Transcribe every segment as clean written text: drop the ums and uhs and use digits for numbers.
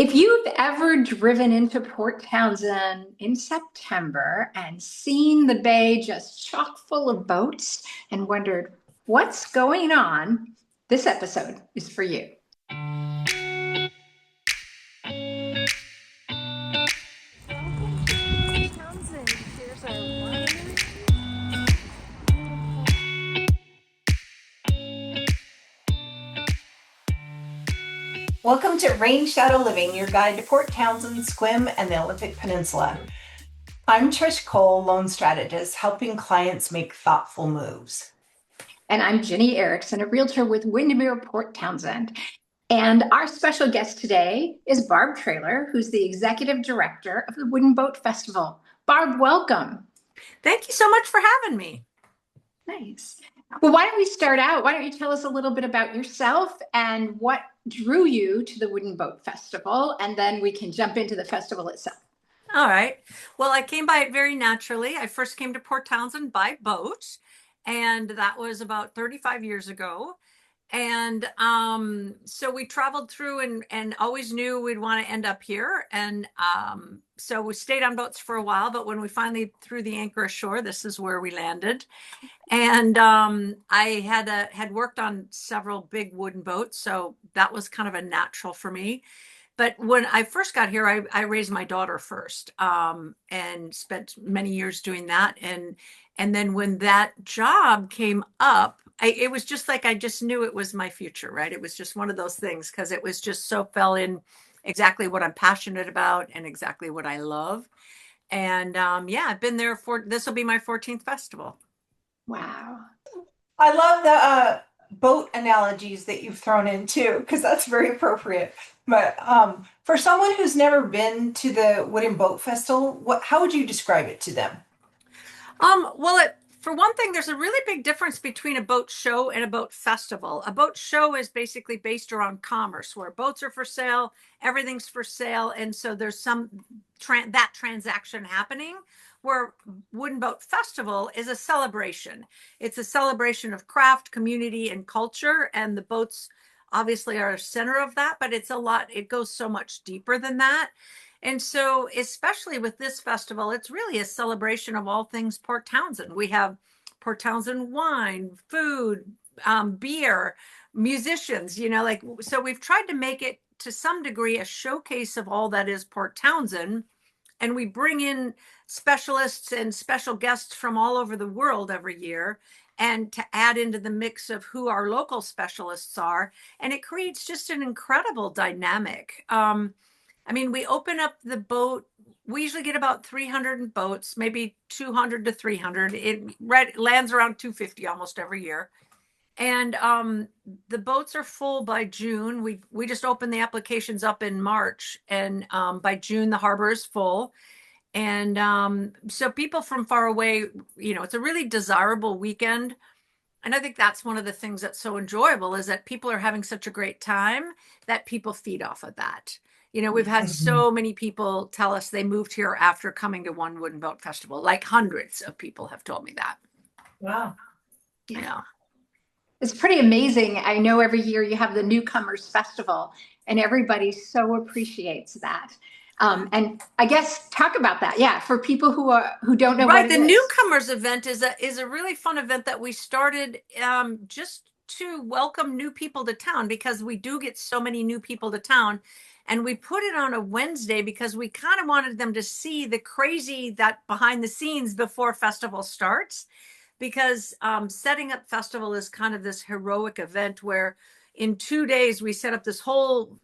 If you've ever driven into Port Townsend in September and seen the bay just chock full of boats and wondered what's going on, this episode is for you. Welcome to Rainshadow Living, your guide to Port Townsend, Sequim, and the Olympic Peninsula. I'm Trish Cole, loan strategist, helping clients make thoughtful moves. And I'm Jenny Erickson, a realtor with Windermere Port Townsend. And our special guest today is Barb Traylor, who's the executive director of the Wooden Boat Festival. Barb, welcome. Thank you so much for having me. Nice. Well, why don't we start out? Why don't you tell us a little bit about yourself and what drew you to the Wooden Boat Festival, and then we can jump into the festival itself. All right. Well, I came by it very naturally. I first came to Port Townsend by boat, and that was about 35 years ago. And so we traveled through and always knew we'd want to end up here. And so we stayed on boats for a while, but when we finally threw the anchor ashore, this is where we landed. And I had worked on several big wooden boats, so that was kind of a natural for me. But when I first got here, I raised my daughter first, and spent many years doing that. And then when that job came up, it was just like I just knew it was my future, right? It was just one of those things because it was just so fell in exactly what I'm passionate about and exactly what I love. And yeah, I've been there this will be my 14th festival. Wow. I love the boat analogies that you've thrown in too, because that's very appropriate. But for someone who's never been to the Wooden Boat Festival, how would you describe it to them? Well, for one thing, there's a really big difference between a boat show and a boat festival. A boat show is basically based around commerce, where boats are for sale, everything's for sale, and so there's some that transaction happening. Where Wooden Boat Festival is a celebration. It's a celebration of craft, community, and culture, and the boats obviously are a center of that, but it goes so much deeper than that. And so, especially with this festival, it's really a celebration of all things Port Townsend. We have Port Townsend wine, food, beer, musicians, so we've tried to make it to some degree a showcase of all that is Port Townsend. And we bring in specialists and special guests from all over the world every year, and to add into the mix of who our local specialists are. And it creates just an incredible dynamic. We open up the boat. We usually get about 300 boats, maybe 200 to 300. It lands around 250 almost every year. And the boats are full by June. We just opened the applications up in March, and by June the harbor is full. And so people from far away, it's a really desirable weekend. And I think that's one of the things that's so enjoyable is that people are having such a great time that people feed off of that. We've had so many people tell us they moved here after coming to one Wooden Boat Festival. Like hundreds of people have told me that. Wow. Yeah. It's pretty amazing. I know every year you have the Newcomers Festival, and everybody so appreciates that. And I guess talk about that. Yeah, for people who don't know right, what it the is. Newcomers event is a really fun event that we started just to welcome new people to town, because we do get so many new people to town. And we put it on a Wednesday because we kind of wanted them to see the crazy that behind the scenes before festival starts. Because setting up festival is kind of this heroic event where in 2 days we stand up this whole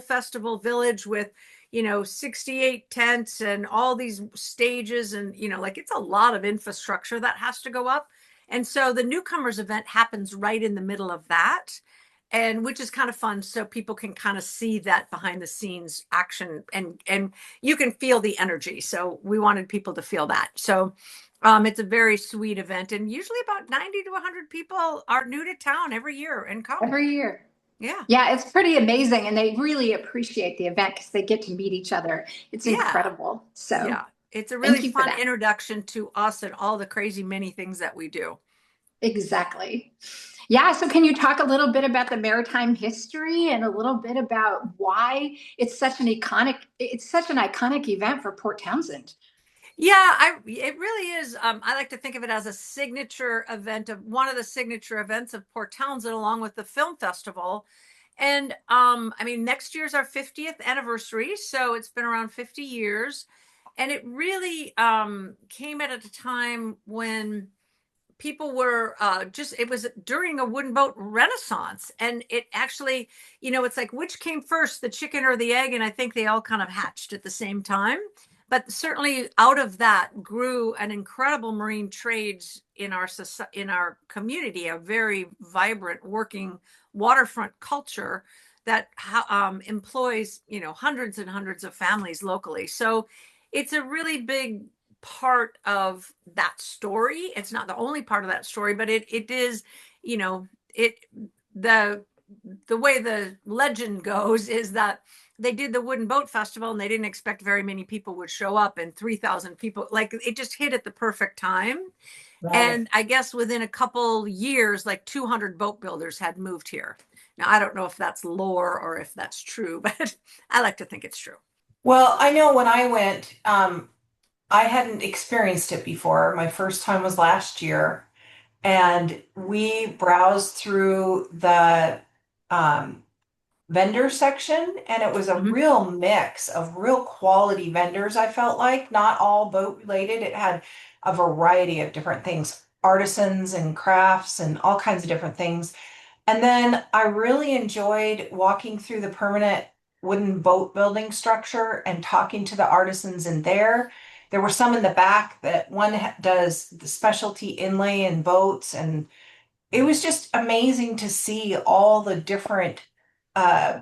festival village with 68 tents and all these stages, and it's a lot of infrastructure that has to go up. And so the Newcomers event happens right in the middle of that, and which is kind of fun, so people can kind of see that behind the scenes action, and you can feel the energy. So we wanted people to feel that. So it's a very sweet event, and usually about 90 to 100 people are new to town every year and come. Every year. Yeah. Yeah, it's pretty amazing, and they really appreciate the event because they get to meet each other. It's incredible. So yeah, it's a really fun introduction to us and all the crazy many things that we do. Exactly. Yeah, so can you talk a little bit about the maritime history and a little bit about why it's such an iconic event for Port Townsend? Yeah, it really is. I like to think of it as a signature event of one of the signature events of Port Townsend, along with the film festival. And I mean, next year's our 50th anniversary, so it's been around 50 years. And it really came at a time when people were it was during a wooden boat renaissance. And it actually, it's like, which came first, the chicken or the egg? And I think they all kind of hatched at the same time. But certainly out of that grew an incredible marine trades in our community, a very vibrant working waterfront culture that employs, hundreds and hundreds of families locally. So it's a really big part of that story. It's not the only part of that story, but it is, you know, it the the way the legend goes is that they did the wooden boat festival and they didn't expect very many people would show up, and 3,000 people, like, it just hit at the perfect time. Right. And I guess within a couple years, like 200 boat builders had moved here. Now, I don't know if that's lore or if that's true, but I like to think it's true. Well, I know when I went, I hadn't experienced it before. My first time was last year, and we browsed through the um, vendor section, and it was a Mhm. real mix of real quality vendors, I felt like, not all boat related. It had a variety of different things, artisans and crafts and all kinds of different things. And then I really enjoyed walking through the permanent wooden boat building structure and talking to the artisans in there. There were some in the back that does the specialty inlay and boats, and it was just amazing to see all the different uh,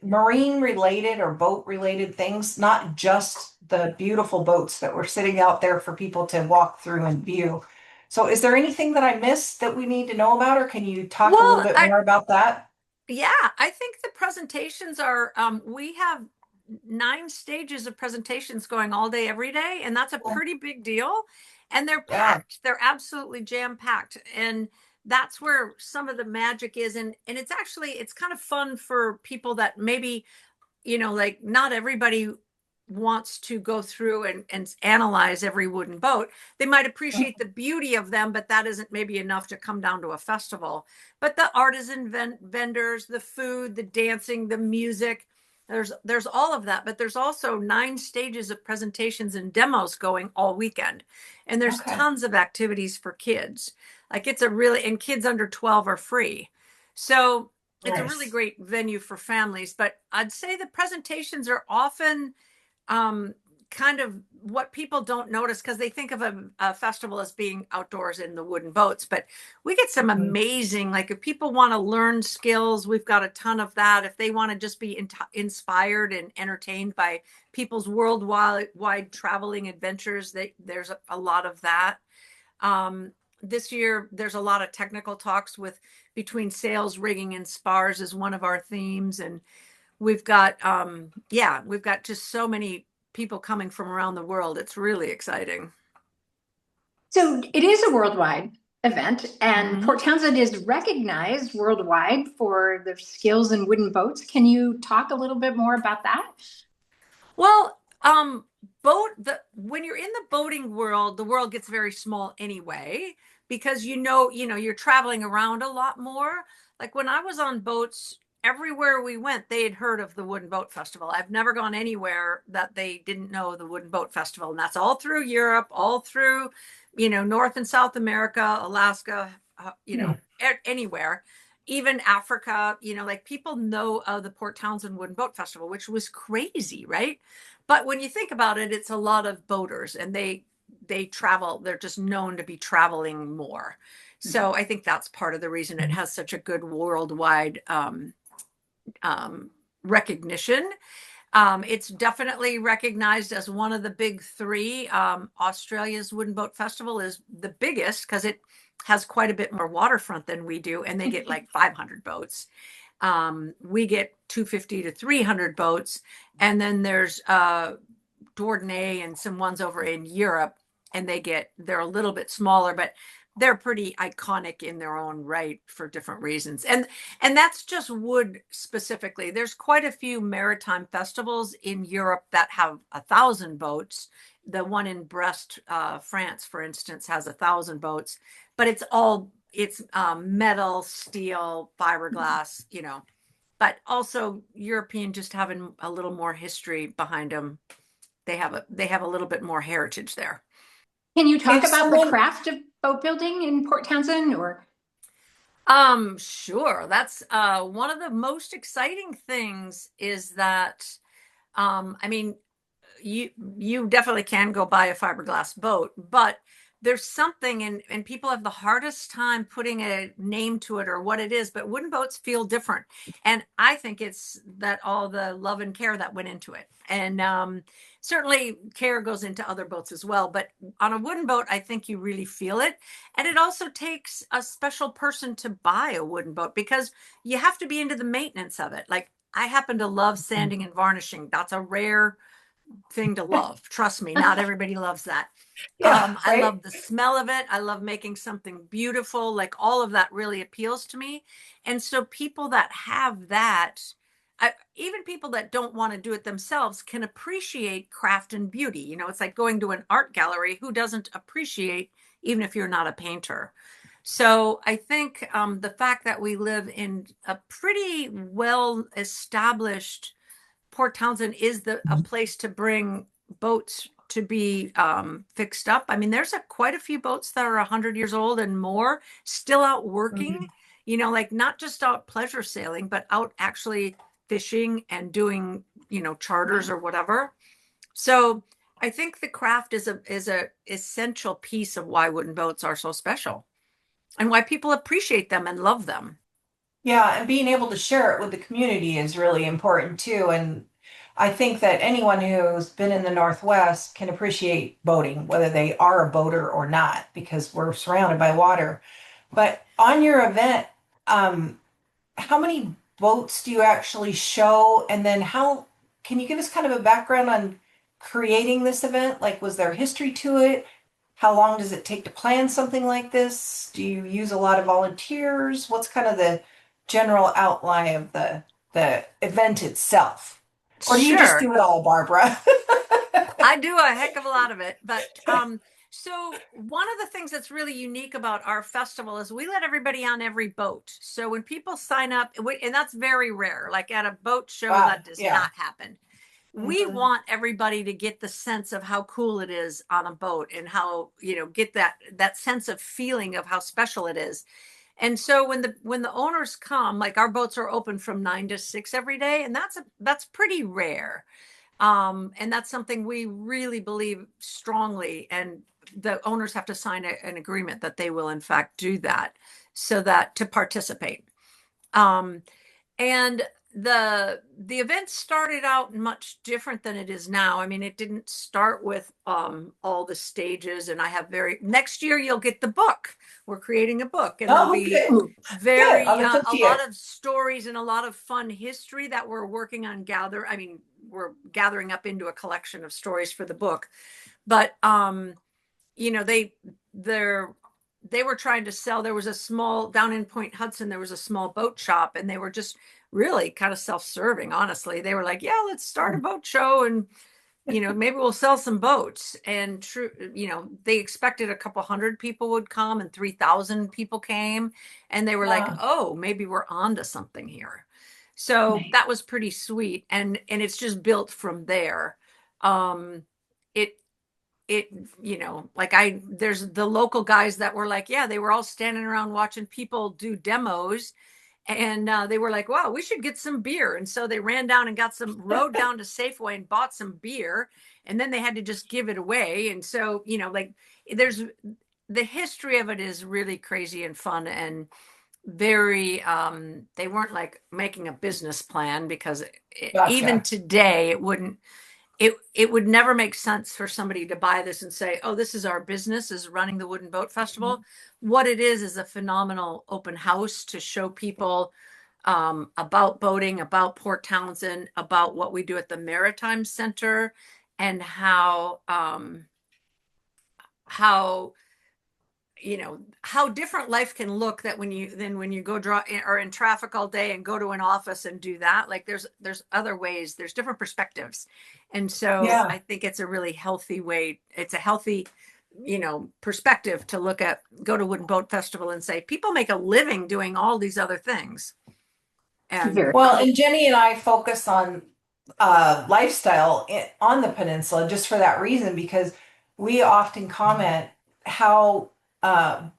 marine related or boat related things, not just the beautiful boats that were sitting out there for people to walk through and view. So, is there anything that I missed that we need to know about, or can you talk a little Well, bit more about that? yeah, I think the presentations are, we have 9 stages of presentations going all day, every day, and that's a pretty big deal. And they're Yeah. packed. They're absolutely jam packed. And that's where some of the magic is. And it's actually, it's kind of fun for people that maybe, like, not everybody wants to go through and analyze every wooden boat. They might appreciate the beauty of them, but that isn't maybe enough to come down to a festival. But the artisan vendors, the food, the dancing, the music, there's all of that. But there's also 9 stages of presentations and demos going all weekend. And there's Okay. tons of activities for kids. Like, it's a really, and kids under 12 are free. So it's a really Nice. great venue for families. But I'd say the presentations are often um, kind of what people don't notice, because they think of a festival as being outdoors in the wooden boats. But we get some Mhm. amazing, like, if people want to learn skills, we've got a ton of that. If they want to just be inspired and entertained by people's worldwide traveling adventures, there's a lot of that. Um, this year, there's a lot of technical talks with between sails, rigging, and spars is one of our themes. And we've got just so many people coming from around the world. It's really exciting. So it is a worldwide event, and Mhm. Port Townsend is recognized worldwide for their skills in wooden boats. Can you talk a little bit more about that? Well, when you're in the boating world, the world gets very small anyway, because you're traveling around a lot more. Like, when I was on boats, everywhere we went, they had heard of the Wooden Boat Festival. I've never gone anywhere that they didn't know the Wooden Boat Festival. And that's all through Europe, all through, North and South America, Alaska, Hmm. anywhere, even Africa. Like, people know of the Port Townsend Wooden Boat Festival, which was crazy, right? But when you think about it, it's a lot of boaters, and they travel. They're just known to be traveling more. So I think that's part of the reason it has such a good worldwide um, recognition. It's definitely recognized as one of the big three. Australia's Wooden Boat Festival is the biggest because it has quite a bit more waterfront than we do, and they get like 500 boats. We get 250 to 300 boats. And then there's Dordogne and some ones over in Europe, and they're a little bit smaller. But they're pretty iconic in their own right for different reasons. And that's just wood specifically. There's quite a few maritime festivals in Europe that have 1,000 boats. The one in Brest, France, for instance, has 1,000 boats, but it's metal, steel, fiberglass, but also European just having a little more history behind them. They have a little bit more heritage there. Can you talk If about the someone, craft of boat building in Port Townsend or? Sure. That's one of the most exciting things is that I mean, you definitely can go buy a fiberglass boat, but there's something and people have the hardest time putting a name to it or what it is, but wooden boats feel different. And I think it's that all the love and care that went into it. And certainly care goes into other boats as well, but on a wooden boat, I think you really feel it. And it also takes a special person to buy a wooden boat because you have to be into the maintenance of it. Like I happen to love sanding and varnishing. That's a rare thing to love. Trust me, not everybody loves that. yeah, I right? love the smell of it. I love making something beautiful. Like all of that really appeals to me. And so people that have that, even people that don't want to do it themselves can appreciate craft and beauty. It's like going to an art gallery. Who doesn't appreciate, even if you're not a painter? So I think the fact that we live in a pretty well established Port Townsend is a place to bring boats to be fixed up. I mean, there's quite a few boats that are 100 years old and more still out working, Mhm. like not just out pleasure sailing, but out actually fishing and doing, charters or whatever. So I think the craft is a essential piece of why wooden boats are so special and why people appreciate them and love them. Yeah, and being able to share it with the community is really important too. And I think that anyone who's been in the Northwest can appreciate boating, whether they are a boater or not, because we're surrounded by water. But on your event, um, how many boats do you actually show? And then how can you give us kind of a background on creating this event? Like, was there history to it? How long does it take to plan something like this? Do you use a lot of volunteers? What's kind of the general outline of the event itself? Or do you just Sure. do it all, Barbara? I do a heck of a lot of it. But so one of the things that's really unique about our festival is we let everybody on every boat. So when people sign up, and that's very rare, like at a boat show, Wow. that does Yeah. not happen. We Hmm. want everybody to get the sense of how cool it is on a boat and how, get that sense of feeling of how special it is. And so when the owners come, like our boats are open from 9 to 6 every day, and that's pretty rare. And that's something we really believe strongly. And the owners have to sign an agreement that they will, in fact, do that so that to participate. Um, and the event started out much different than it is now. I mean, it didn't start with all the stages, and I have very next year you'll get the book. We're creating a book, and there'll Oh, be good. Good. very On the a lot 50th. of stories and a lot of fun history that we're working on we're gathering up into a collection of stories for the book. But you know they they're they were trying to sell. There was a small down in Point Hudson, there was a small boat shop, and they were just really kind of self-serving. Honestly, they were like, yeah, let's start a boat show, and maybe we'll sell some boats. And true, they expected a couple hundred people would come, and 3,000 people came, and they were like, Wow. oh, maybe we're on to something here. So Nice. that was pretty sweet, and it's just built from there. um it it like there's the local guys that were like, yeah, they were all standing around watching people do demos, and they were like, wow, we should get some beer. And so they ran down and rode down to Safeway and bought some beer, and then they had to just give it away. And so like there's the history of it is really crazy and fun, and very they weren't like making a business plan, because even Gotcha. today it would never make sense for somebody to buy this and say, oh, this is our business, is running the Wooden Boat Festival. What it is a phenomenal open house to show people about boating, about Port Townsend, about what we do at the Maritime Center, and how how different life can look that when you go draw or in traffic all day and go to an office and do that. Like there's other ways, there's different perspectives. And so Yeah. I think it's a really healthy way. It's a healthy, perspective to go to Wooden Boat Festival and say, people make a living doing all these other things. And Very Well, cool. and Jenny and I focus on lifestyle on the peninsula just for that reason, because we often comment how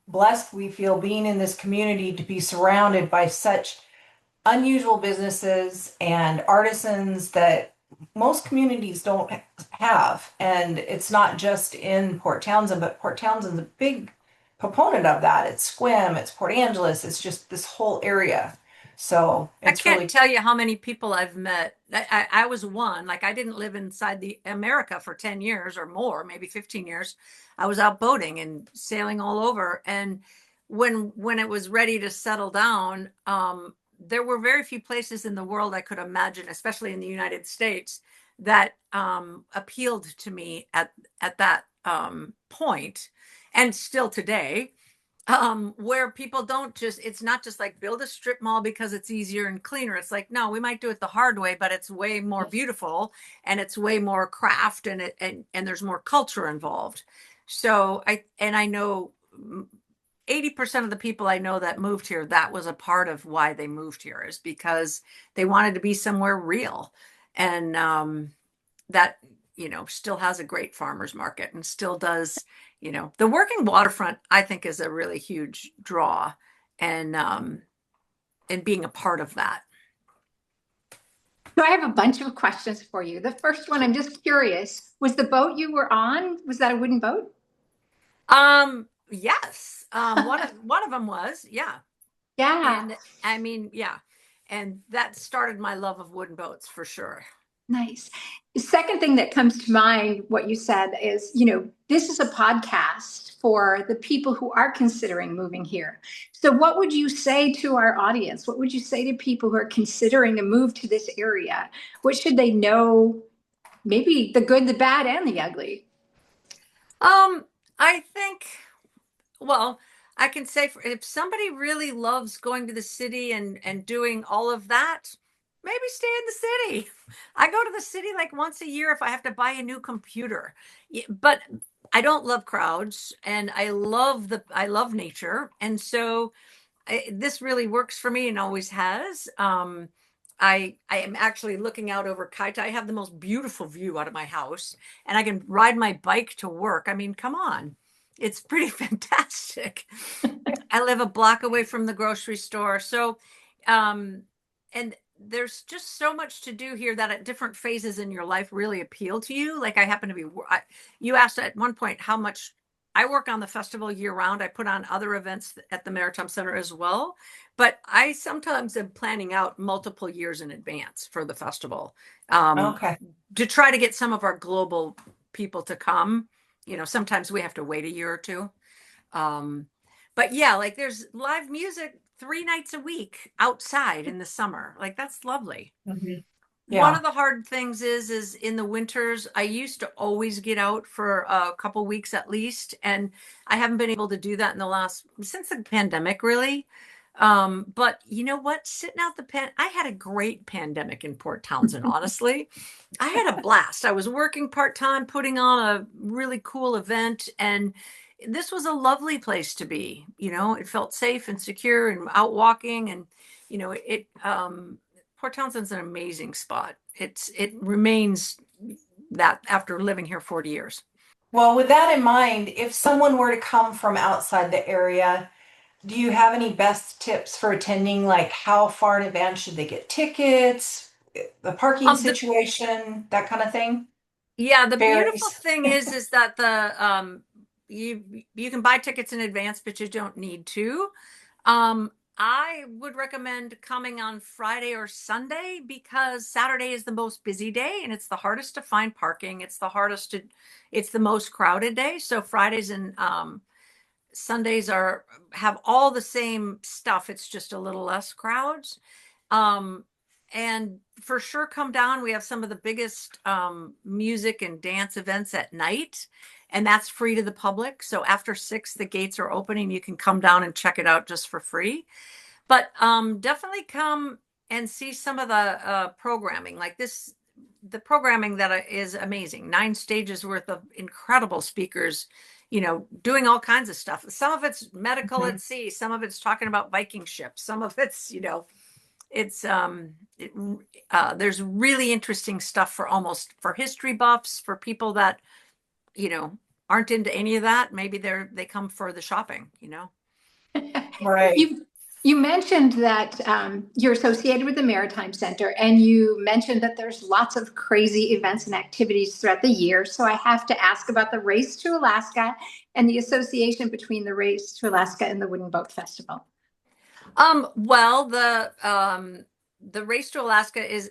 blessed we feel being in this community to be surrounded by such unusual businesses and artisans that most communities don't have. And it's not just in Port Townsend, but Port Townsend's a big proponent of that. It's Squim, it's Port Angeles, it's just this whole area. So I it's can't really, tell you how many people I've met. I was one, like I didn't live inside the America for 10 years or more, maybe 15 years. I was out boating and sailing all over. And when it was ready to settle down, there were very few places in the world I could imagine, especially in the United States, that appealed to me at that point, and still today, where people don't just, it's not just like build a strip mall because it's easier and cleaner. It's like, no, we might do it the hard way, but it's way more beautiful and it's way more craft, and there's more culture involved. So I know 80% of the people I know that moved here, that was a part of why they moved here, is because they wanted to be somewhere real. And that, still has a great farmers market and still does, the working waterfront, I think, is a really huge draw, and being a part of that. So I have a bunch of questions for you. The first one, I'm just curious, was the boat you were on, was that a wooden boat? Yes. One of them was, yeah. Yeah. And I mean, yeah. And that started my love of wooden boats for sure. Nice. The second thing that comes to mind, what you said is, this is a podcast for the people who are considering moving here. So, what would you say to our audience? What would you say to people who are considering a move to this area? What should they know? Maybe the good, the bad, and the ugly. I think, well, I can say, if somebody really loves going to the city and doing all of that, maybe stay in the city. I go to the city like once a year if I have to buy a new computer. But I don't love crowds, and I love nature. And so this really works for me and always has. I am actually looking out over Kaita. I have the most beautiful view out of my house, and I can ride my bike to work. I mean, come on. It's pretty fantastic. I live a block away from the grocery store. So, and there's just so much to do here that at different phases in your life really appeal to you. Like I happen to be, you asked at one point how much I work on the festival year round. I put on other events at the Maritime Center as well. But I sometimes am planning out multiple years in advance for the festival, okay. to try to get some of our global people to come. Sometimes we have to wait a year or two. But yeah, like there's live music 3 nights a week outside in the summer. Like that's lovely. Mhm. One Yeah. of the hard things is in the winters, I used to always get out for a couple weeks at least, and I haven't been able to do that since the pandemic, really. But you know what? Sitting out I had a great pandemic in Port Townsend, honestly. I had a blast. I was working part-time, putting on a really cool event, and this was a lovely place to be. It felt safe and secure and out walking, and Port Townsend's an amazing spot. It remains that after living here 40 years. Well, with that in mind, if someone were to come from outside the area, do you have any best tips for attending? Like how far in advance should they get tickets, the parking The situation, that kind of thing? Yeah, the beautiful Varies. thing is that you can buy tickets in advance, but you don't need to. I would recommend coming on Friday or Sunday, because Saturday is the most busy day and it's the hardest to find parking. It's the most crowded day. So Fridays and Sundays have all the same stuff. It's just a little less crowds. Um, And for sure, come down. We have some of the biggest music and dance events at night, and that's free to the public. So after 6, the gates are opening. You can come down and check it out just for free. But definitely come and see some of the programming like this. The programming that is amazing. 9 stages worth of incredible speakers, doing all kinds of stuff. Some of it's medical at sea. Some of it's talking about Viking ships. Some of it's, it's there's really interesting stuff for history buffs, for people that aren't into any of that. Maybe they come for the shopping. Right. You mentioned that you're associated with the Maritime Center, and you mentioned that there's lots of crazy events and activities throughout the year. So I have to ask about the Race to Alaska and the association between the Race to Alaska and the Wooden Boat Festival. Well, the Race to Alaska is,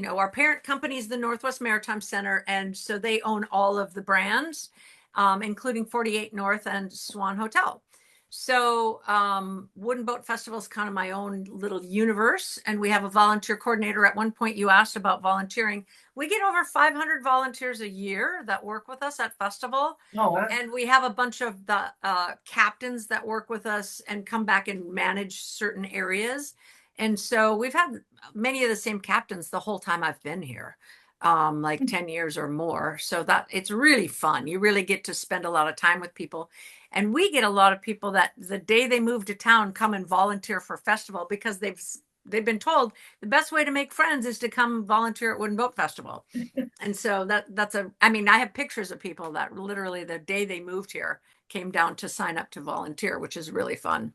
our parent company is the Northwest Maritime Center, and so they own all of the brands, including 48 North and Swan Hotel. So Wooden Boat Festival is kind of my own little universe, and we have a volunteer coordinator. At one point, you asked about volunteering. We get over 500 volunteers a year that work with us at festival. Oh, wow. And we have a bunch of the captains that work with us and come back and manage certain areas. And so we've had many of the same captains the whole time I've been here, like 10 years or more. So that it's really fun. You really get to spend a lot of time with people. And we get a lot of people that the day they move to town come and volunteer for festival because they've been told the best way to make friends is to come volunteer at Wooden Boat Festival. And so I have pictures of people that literally the day they moved here came down to sign up to volunteer, which is really fun.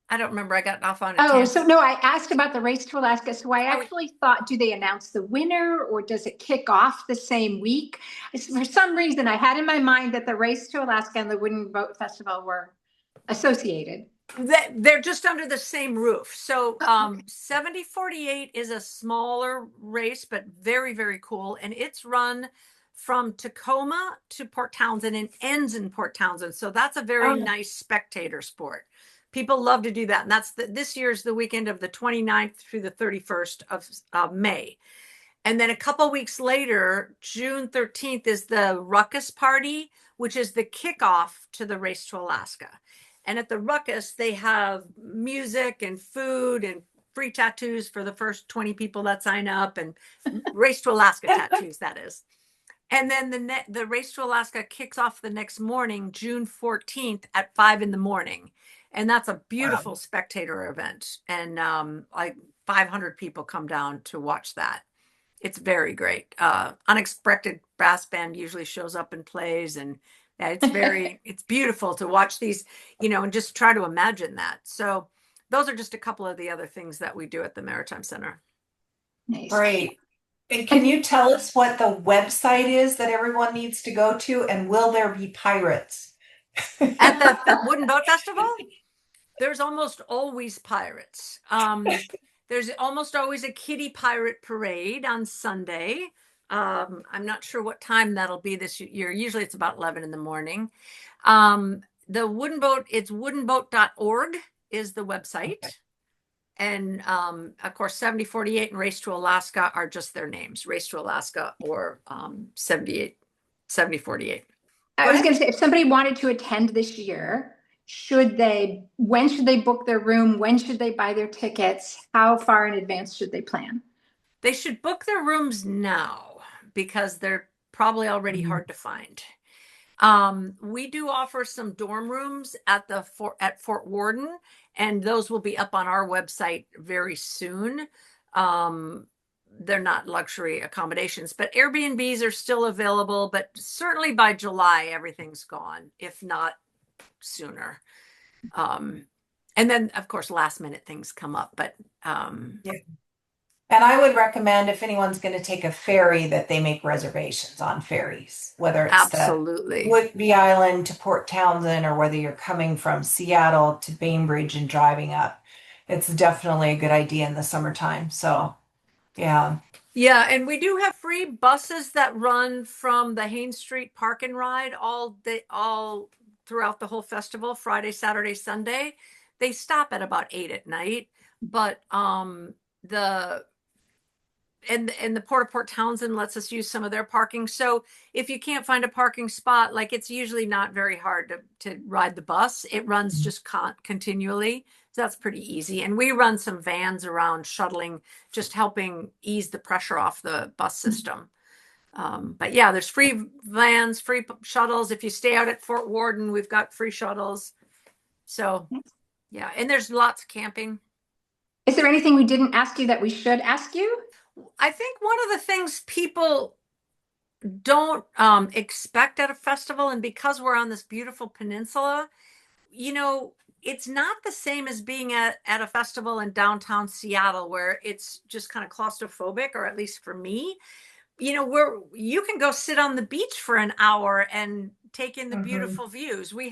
I don't remember. I got off on a tangent. So no, I asked about the Race to Alaska. So I actually thought, do they announce the winner or does it kick off the same week? For some reason, I had in my mind that the Race to Alaska and the Wooden Boat Festival were associated. They're just under the same roof. So 7048 is a smaller race, but very, very cool. And it's run from Tacoma to Port Townsend and ends in Port Townsend. So that's a very nice spectator sport. People love to do that. And that's this year's the weekend of the 29th through the 31st of May. And then a couple weeks later, June 13th is the Ruckus Party, which is the kickoff to the Race to Alaska. And at the Ruckus, they have music and food and free tattoos for the first 20 people that sign up, and Race to Alaska tattoos, that is. And then the Race to Alaska kicks off the next morning, June 14th at 5 a.m. And that's a beautiful spectator event. And like 500 people come down to watch that. It's very great. Unexpected brass band usually shows up and plays, and it's beautiful to watch these, and just try to imagine that. So those are just a couple of the other things that we do at the Maritime Center. Nice. Great. And can you tell us what the website is that everyone needs to go to? And will there be pirates? At the Wooden Boat Festival, there's almost always pirates. There's almost always a kiddie pirate parade on Sunday. I'm not sure what time that'll be this year. Usually it's about 11 in the morning. The Wooden Boat, it's woodenboat.org is the website. Okay. And of course, 7048 and Race to Alaska are just their names, Race to Alaska or 7048. I was going to say, if somebody wanted to attend this year, when should they book their room? When should they buy their tickets? How far in advance should they plan? They should book their rooms now because they're probably already hard to find. We do offer some dorm rooms at Fort Worden, and those will be up on our website very soon. They're not luxury accommodations, but Airbnbs are still available, but certainly by July, everything's gone, if not sooner. And then of course, last minute things come up, but yeah. And I would recommend if anyone's going to take a ferry that they make reservations on ferries, whether it's absolutely the Whidbey Island to Port Townsend or whether you're coming from Seattle to Bainbridge and driving up. It's definitely a good idea in the summertime. So, yeah. Yeah, and we do have free buses that run from the Haines Street Park and Ride all throughout the whole festival, Friday, Saturday, Sunday. They stop at about 8 at night. but the and the Port Townsend lets us use some of their parking. So if you can't find a parking spot, like it's usually not very hard to ride the bus. It runs just continually. So that's pretty easy. And we run some vans around shuttling, just helping ease the pressure off the bus system. But yeah, there's free vans, free shuttles. If you stay out at Fort Worden, we've got free shuttles. So yeah, and there's lots of camping. Is there anything we didn't ask you that we should ask you? I think one of the things people don't expect at a festival, and because we're on this beautiful peninsula, you know, it's not the same as being at a festival in downtown Seattle where it's just kind of claustrophobic, or at least for me. You know, where you can go sit on the beach for an hour and take in the Mhm. beautiful views. We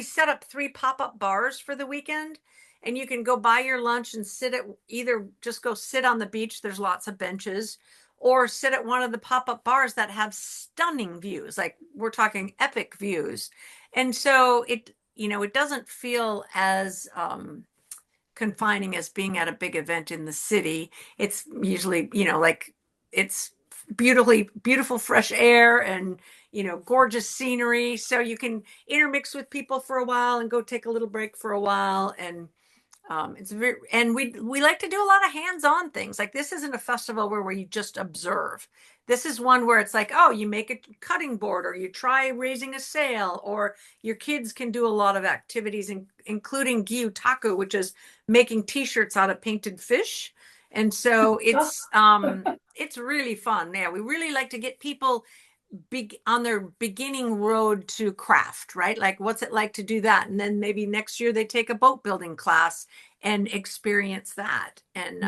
set up 3 pop-up bars for the weekend, and you can go buy your lunch and sit at either just go sit on the beach. There's lots of benches, or sit at one of the pop-up bars that have stunning views. Like we're talking epic views. And so it doesn't feel as confining as being at a big event in the city. It's usually, like it's beautiful fresh air and, gorgeous scenery. So you can intermix with people for a while and go take a little break for a while. And we like to do a lot of hands-on things. Like this isn't a festival where you just observe. This is one where it's like, oh, you make a cutting board, or you try raising a sail, or your kids can do a lot of activities, including gyutaku, which is making t-shirts out of painted fish. And so it's really fun. Yeah, we really like to get people on their beginning road to craft, right? Like what's it like to do that? And then maybe next year they take a boat building class and experience that. And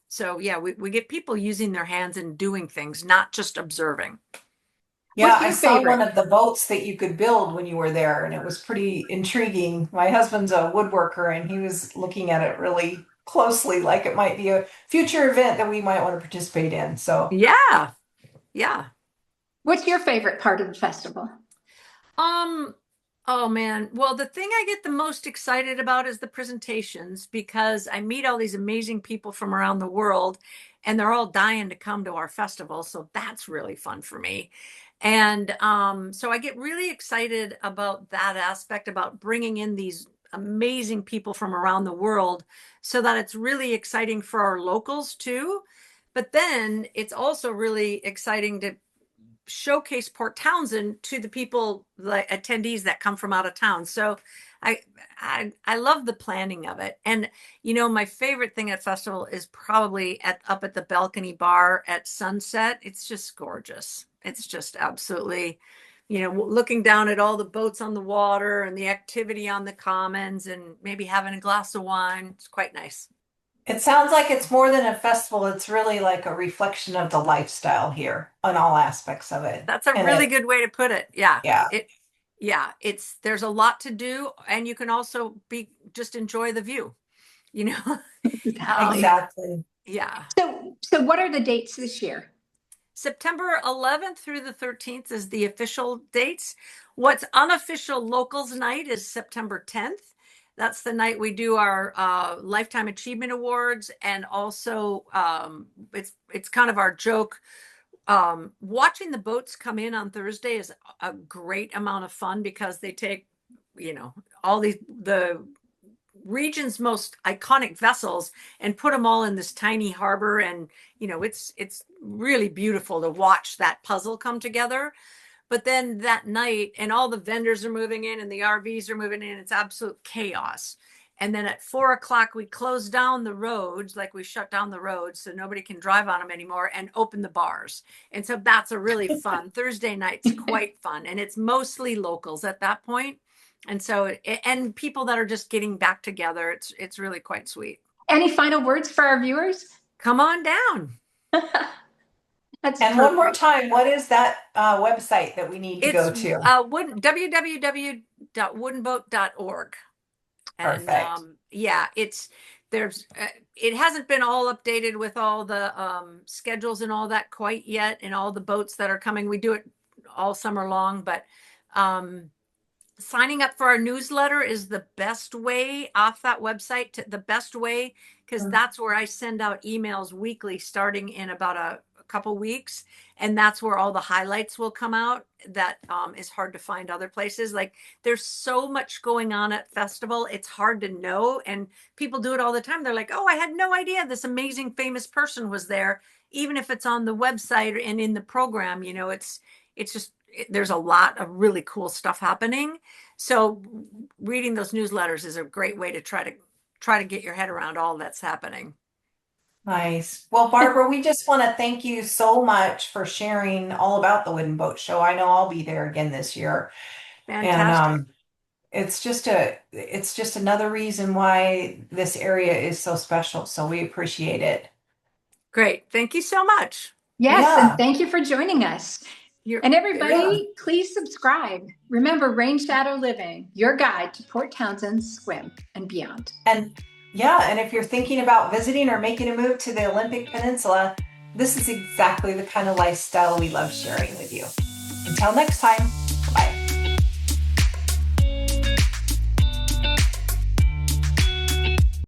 so yeah, we get people using their hands and doing things, not just observing. Yeah, What's I your saw one favorite? of the boats that you could build when you were there, and it was pretty intriguing. My husband's a woodworker, and he was looking at it really closely, like it might be a future event that we might want to participate in. So, Yeah. Yeah. What's your favorite part of the festival? Um, oh man. Well, the thing I get the most excited about is the presentations, because I meet all these amazing people from around the world, and they're all dying to come to our festival. So that's really fun for me. And so I get really excited about that aspect, about bringing in these amazing people from around the world, so that it's really exciting for our locals too. But then it's also really exciting to showcase Port Townsend to the people, like attendees that come from out of town. So I, I love the planning of it. And my favorite thing at festival is probably up at the balcony bar at sunset. It's just gorgeous. It's just absolutely, looking down at all the boats on the water and the activity on the commons, and maybe having a glass of wine. It's quite nice. it sounds like it's more than a festival. It's really like a reflection of the lifestyle here on all aspects of it. That's a And really good way to put it. Yeah. yeah, There's a lot to do, and you can also just enjoy the view, you know. um, Exactly. exactly. yeah. So what are the dates this year? September 11th through the 13th is the official dates. What's unofficial locals night is September 10th. That's the night we do our Lifetime Achievement Awards, and also it's kind of our joke. Watching the boats come in on Thursday is a great amount of fun, because they take, all the region's most iconic vessels and put them all in this tiny harbor. And, it's really beautiful to watch that puzzle come together. But then that night, and all the vendors are moving in and the RVs are moving in, it's absolute chaos. And then at 4 o'clock, we close down the roads, like we shut down the roads so nobody can drive on them anymore, and open the bars. And so that's a really fun Thursday night's quite fun. And it's mostly locals at that point. And so, and people that are just getting back together, it's really quite sweet. Any final words for our viewers? Come on down. That's And one more perfect. time, what is that website that we need to It's go to? www.woodenboat.org. And Perfect. yeah, it hasn't been all updated with all the schedules and all that quite yet, and all the boats that are coming. We do it all summer long, but signing up for our newsletter is the best way off that website, the best way, because that's where I send out emails weekly starting in about a couple weeks. And that's where all the highlights will come out. That is hard to find other places. Like there's so much going on at festival. It's hard to know. And people do it all the time. They're like, oh, I had no idea this amazing famous person was there. Even if it's on the website and in the program, you know, it's just, there's a lot of really cool stuff happening. So reading those newsletters is a great way to try to get your head around all that's happening. Nice. Well, Barbara, we just want to thank you so much for sharing all about the Wooden Boat Show. I know I'll be there again this year. And Fantastic. it's just another reason why this area is so special. So we appreciate it. Great. Thank you so much. Yes, and Yeah. thank you for joining us. You're, And Yeah. everybody, please subscribe. Remember, Rainshadow Living, your guide to Port Townsend, Swim, and beyond. And yeah, and if you're thinking about visiting or making a move to the Olympic Peninsula, this is exactly the kind of lifestyle we love sharing with you. Until next time.